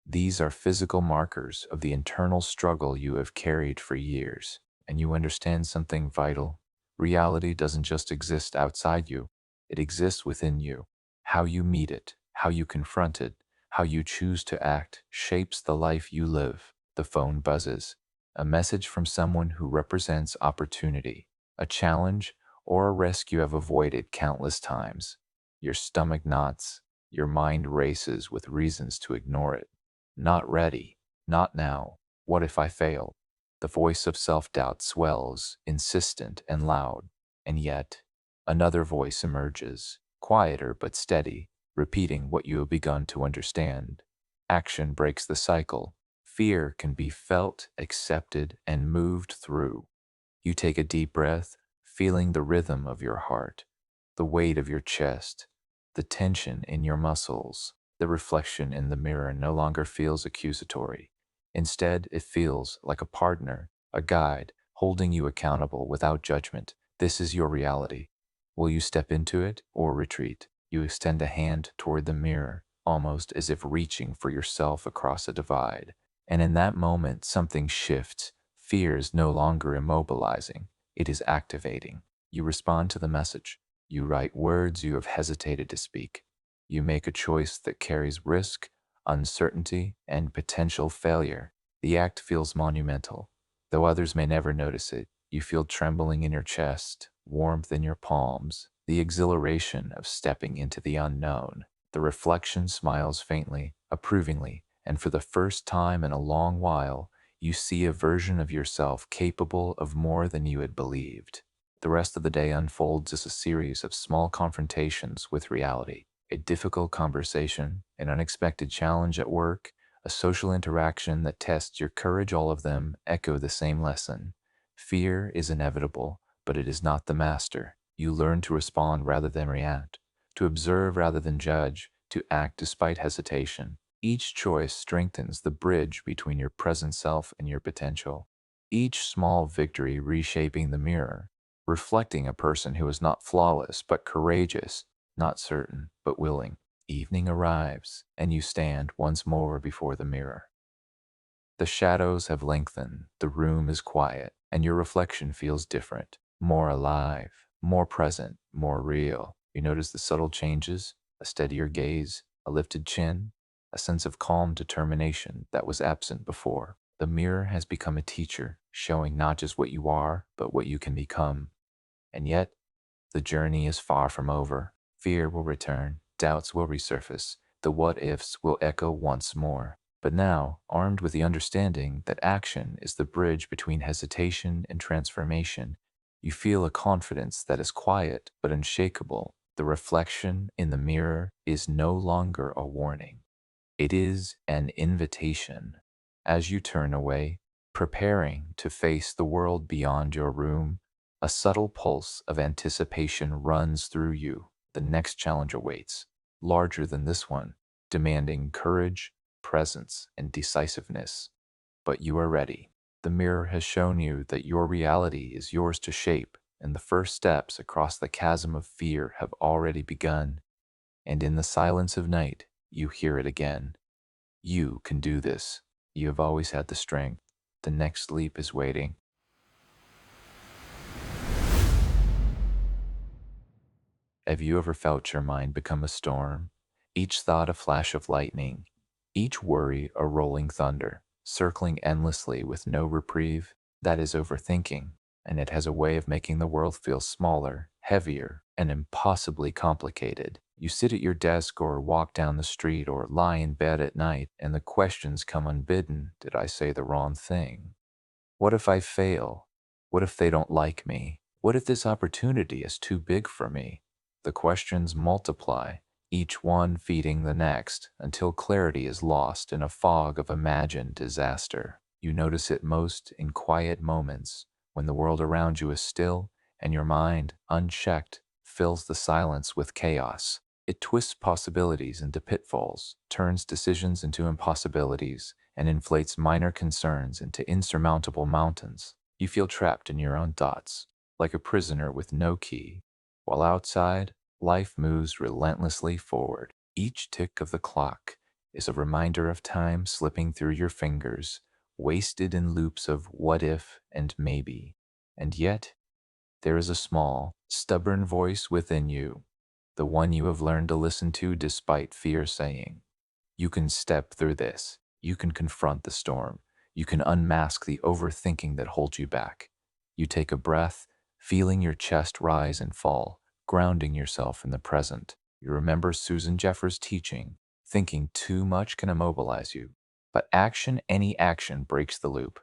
These are physical markers of the internal struggle you have carried for years, and you understand something vital. Reality doesn't just exist outside you, it exists within you. How you meet it, how you confront it, how you choose to act shapes the life you live. The phone buzzes, a message from someone who represents opportunity, a challenge, or a risk you have avoided countless times. Your stomach knots, your mind races with reasons to ignore it. Not ready, not now. What if I fail? The voice of self-doubt swells, insistent and loud. And yet, another voice emerges, quieter but steady, repeating what you have begun to understand. Action breaks the cycle. Fear can be felt, accepted, and moved through. You take a deep breath, feeling the rhythm of your heart, the weight of your chest, the tension in your muscles. The reflection in the mirror no longer feels accusatory. Instead, it feels like a partner, a guide, holding you accountable without judgment. This is your reality. Will you step into it or retreat? You extend a hand toward the mirror, almost as if reaching for yourself across a divide. And in that moment, something shifts. Fear is no longer immobilizing, it is activating. You respond to the message. You write words you have hesitated to speak. You make a choice that carries risk, uncertainty, and potential failure. The act feels monumental. Though others may never notice it, you feel trembling in your chest, warmth in your palms, the exhilaration of stepping into the unknown. The reflection smiles faintly, approvingly, and for the first time in a long while, you see a version of yourself capable of more than you had believed. The rest of the day unfolds as a series of small confrontations with reality. A difficult conversation, an unexpected challenge at work, a social interaction that tests your courage, all of them echo the same lesson. Fear is inevitable, but it is not the master. You learn to respond rather than react, to observe rather than judge, to act despite hesitation. Each choice strengthens the bridge between your present self and your potential. Each small victory reshaping the mirror, reflecting a person who is not flawless but courageous, not certain but willing. Evening arrives, and you stand once more before the mirror. The shadows have lengthened, the room is quiet, and your reflection feels different, more alive, more present, more real. You notice the subtle changes, a steadier gaze, a lifted chin, a sense of calm determination that was absent before. The mirror has become a teacher, showing not just what you are, but what you can become. And yet, the journey is far from over. Fear will return, doubts will resurface, the what ifs will echo once more. But now, armed with the understanding that action is the bridge between hesitation and transformation, you feel a confidence that is quiet but unshakable. The reflection in the mirror is no longer a warning. It is an invitation. As you turn away, preparing to face the world beyond your room, a subtle pulse of anticipation runs through you. The next challenge awaits, larger than this one, demanding courage, presence, and decisiveness. But you are ready. The mirror has shown you that your reality is yours to shape, and the first steps across the chasm of fear have already begun. And in the silence of night, you hear it again. You can do this. You have always had the strength. The next leap is waiting. Have you ever felt your mind become a storm? Each thought a flash of lightning, each worry a rolling thunder, circling endlessly with no reprieve? That is overthinking, and it has a way of making the world feel smaller, heavier, and impossibly complicated. You sit at your desk or walk down the street or lie in bed at night, and the questions come unbidden. Did I say the wrong thing? What if I fail? What if they don't like me? What if this opportunity is too big for me? The questions multiply, each one feeding the next, until clarity is lost in a fog of imagined disaster. You notice it most in quiet moments, when the world around you is still and your mind, unchecked, fills the silence with chaos. It twists possibilities into pitfalls, turns decisions into impossibilities, and inflates minor concerns into insurmountable mountains. You feel trapped in your own thoughts, like a prisoner with no key, while outside, life moves relentlessly forward. Each tick of the clock is a reminder of time slipping through your fingers, wasted in loops of what if and maybe. And yet, there is a small, stubborn voice within you, the one you have learned to listen to despite fear saying, you can step through this. You can confront the storm. You can unmask the overthinking that holds you back. You take a breath, feeling your chest rise and fall, grounding yourself in the present. You remember Susan Jeffers' teaching, thinking too much can immobilize you, but action, any action, breaks the loop.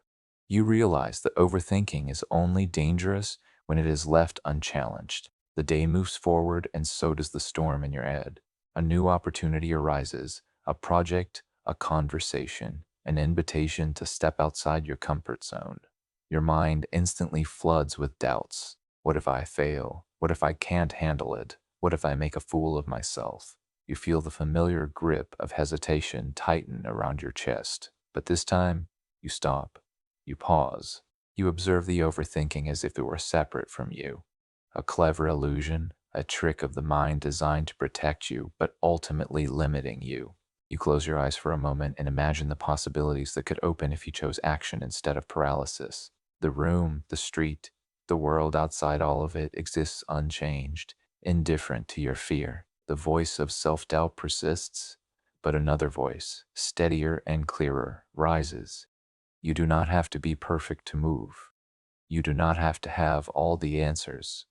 You realize that overthinking is only dangerous when it is left unchallenged. The day moves forward, and so does the storm in your head. A new opportunity arises, a project, a conversation, an invitation to step outside your comfort zone. Your mind instantly floods with doubts. What if I fail? What if I can't handle it? What if I make a fool of myself? You feel the familiar grip of hesitation tighten around your chest. But this time, you stop. You pause. You observe the overthinking as if it were separate from you. A clever illusion, a trick of the mind designed to protect you, but ultimately limiting you. You close your eyes for a moment and imagine the possibilities that could open if you chose action instead of paralysis. The room, the street, the world outside all of it exists unchanged, indifferent to your fear. The voice of self-doubt persists, but another voice, steadier and clearer, rises. You do not have to be perfect to move. You do not have to have all the answers.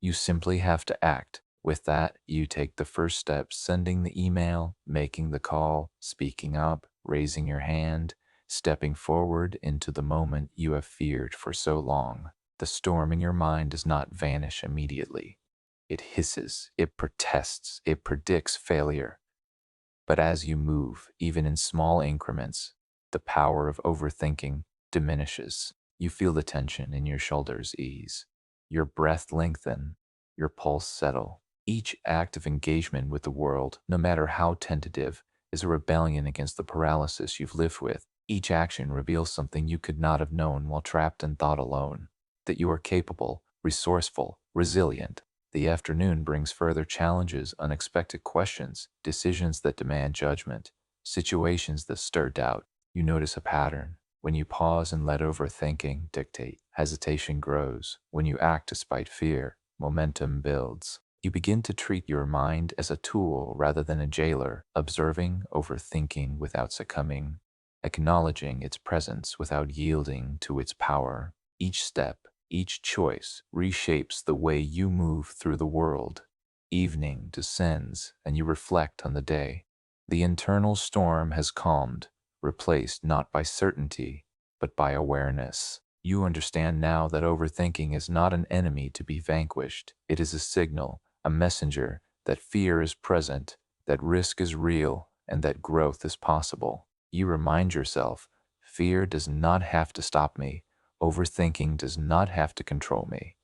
You simply have to act. With that, you take the first step, sending the email, making the call, speaking up, raising your hand, stepping forward into the moment you have feared for so long. The storm in your mind does not vanish immediately. It hisses, it protests, it predicts failure. But as you move, even in small increments, the power of overthinking diminishes. You feel the tension in your shoulders ease, your breath lengthen, your pulse settle. Each act of engagement with the world, no matter how tentative, is a rebellion against the paralysis you've lived with. Each action reveals something you could not have known while trapped in thought alone, that you are capable, resourceful, resilient. The afternoon brings further challenges, unexpected questions, decisions that demand judgment, situations that stir doubt. You notice a pattern. When you pause and let overthinking dictate, hesitation grows. When you act despite fear, momentum builds. You begin to treat your mind as a tool rather than a jailer, observing, overthinking without succumbing, acknowledging its presence without yielding to its power. Each step, each choice reshapes the way you move through the world. Evening descends and you reflect on the day. The internal storm has calmed, replaced not by certainty, but by awareness. You understand now that overthinking is not an enemy to be vanquished. It is a signal, a messenger, that fear is present, that risk is real, and that growth is possible. You remind yourself, fear does not have to stop me. Overthinking does not have to control me.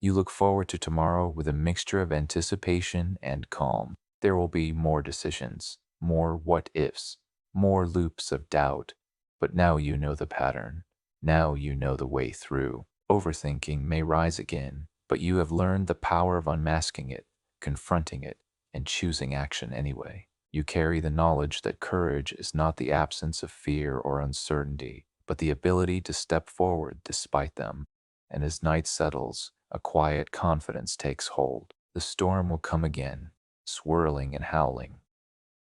You look forward to tomorrow with a mixture of anticipation and calm. There will be more decisions, more what ifs, more loops of doubt. But now you know the pattern. Now you know the way through. Overthinking may rise again, but you have learned the power of unmasking it, confronting it, and choosing action anyway. You carry the knowledge that courage is not the absence of fear or uncertainty, but the ability to step forward despite them. And as night settles, a quiet confidence takes hold. The storm will come again, swirling and howling.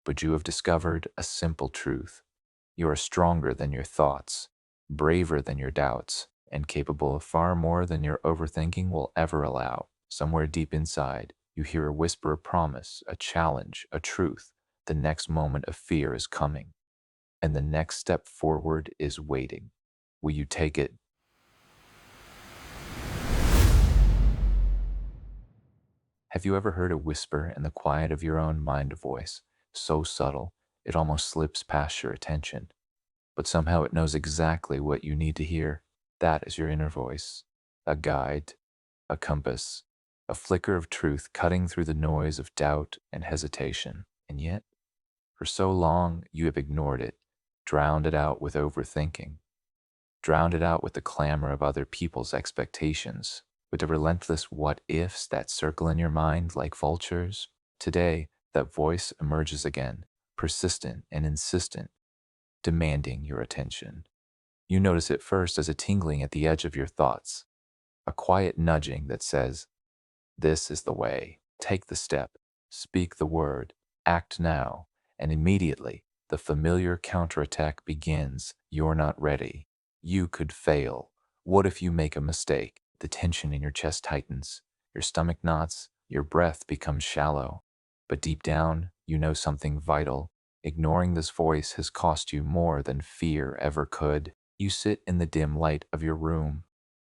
But you have discovered a simple truth. You are stronger than your thoughts, braver than your doubts, and capable of far more than your overthinking will ever allow. Somewhere deep inside, you hear a whisper of promise, a challenge, a truth. The next moment of fear is coming, and the next step forward is waiting. Will you take it? Have you ever heard a whisper in the quiet of your own mind voice, so subtle it almost slips past your attention, but somehow it knows exactly what you need to hear? That is your inner voice, a guide, a compass, a flicker of truth cutting through the noise of doubt and hesitation. And yet, for so long, you have ignored it, drowned it out with overthinking, drowned it out with the clamor of other people's expectations, with the relentless what ifs that circle in your mind like vultures. Today, that voice emerges again, persistent and insistent, demanding your attention. You notice it first as a tingling at the edge of your thoughts, a quiet nudging that says, "This is the way. Take the step, speak the word, act now." And immediately, the familiar counterattack begins. You're not ready. You could fail. What if you make a mistake? The tension in your chest tightens, your stomach knots, your breath becomes shallow. But deep down, you know something vital. Ignoring this voice has cost you more than fear ever could. You sit in the dim light of your room,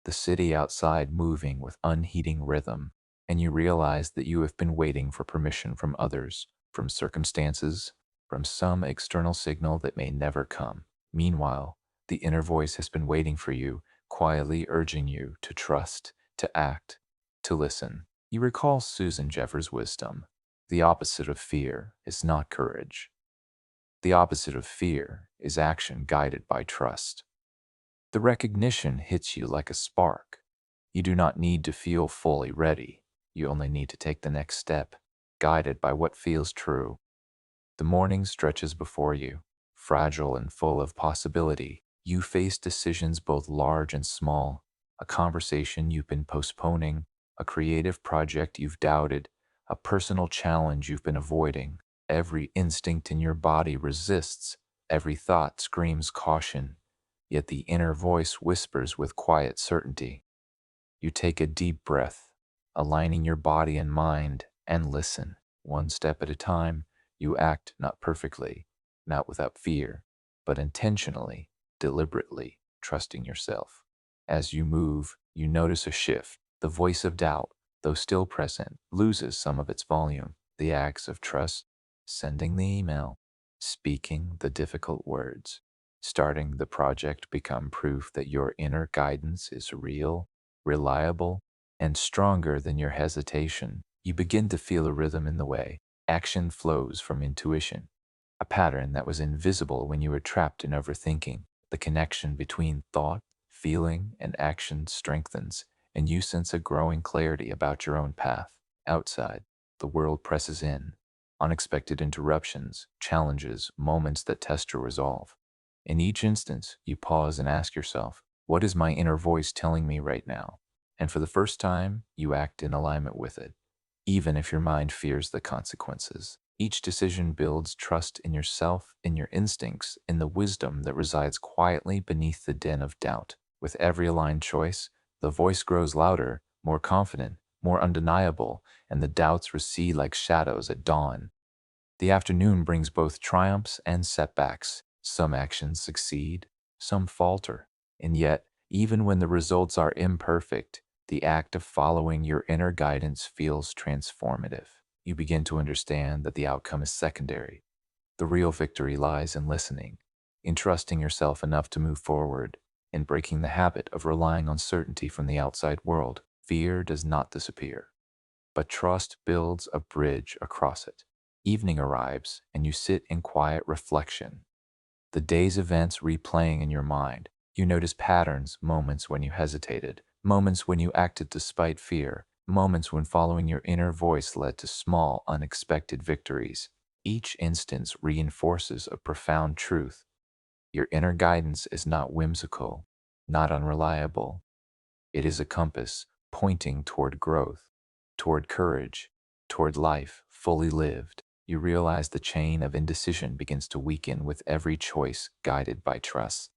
the city outside moving with unheeding rhythm, and you realize that you have been waiting for permission from others, from circumstances, from some external signal that may never come. Meanwhile, the inner voice has been waiting for you, quietly urging you to trust, to act, to listen. You recall Susan Jeffers' wisdom. The opposite of fear is not courage. The opposite of fear is action guided by trust. The recognition hits you like a spark. You do not need to feel fully ready. You only need to take the next step, guided by what feels true. The morning stretches before you, fragile and full of possibility. You face decisions both large and small, a conversation you've been postponing, a creative project you've doubted, a personal challenge you've been avoiding. Every instinct in your body resists, every thought screams caution, yet the inner voice whispers with quiet certainty. You take a deep breath, aligning your body and mind, and listen. One step at a time, you act not perfectly, not without fear, but intentionally, deliberately, trusting yourself. As you move, you notice a shift. The voice of doubt, though still present, loses some of its volume. The acts of trust, sending the email, speaking the difficult words, starting the project become proof that your inner guidance is real, reliable, and stronger than your hesitation. You begin to feel a rhythm in the way. Action flows from intuition, a pattern that was invisible when you were trapped in overthinking. The connection between thought, feeling, and action strengthens, and you sense a growing clarity about your own path. Outside, the world presses in. Unexpected interruptions, challenges, moments that test your resolve. In each instance, you pause and ask yourself, what is my inner voice telling me right now? And for the first time, you act in alignment with it, even if your mind fears the consequences. Each decision builds trust in yourself, in your instincts, in the wisdom that resides quietly beneath the den of doubt. With every aligned choice, the voice grows louder, more confident, more undeniable, and the doubts recede like shadows at dawn. The afternoon brings both triumphs and setbacks. Some actions succeed, some falter. And yet, even when the results are imperfect, the act of following your inner guidance feels transformative. You begin to understand that the outcome is secondary. The real victory lies in listening, in trusting yourself enough to move forward, in breaking the habit of relying on certainty from the outside world. Fear does not disappear, but trust builds a bridge across it. Evening arrives, and you sit in quiet reflection, the day's events replaying in your mind. You notice patterns, moments when you hesitated, moments when you acted despite fear, moments when following your inner voice led to small, unexpected victories. Each instance reinforces a profound truth. Your inner guidance is not whimsical, not unreliable. It is a compass pointing toward growth, toward courage, toward life fully lived. You realize the chain of indecision begins to weaken with every choice guided by trust.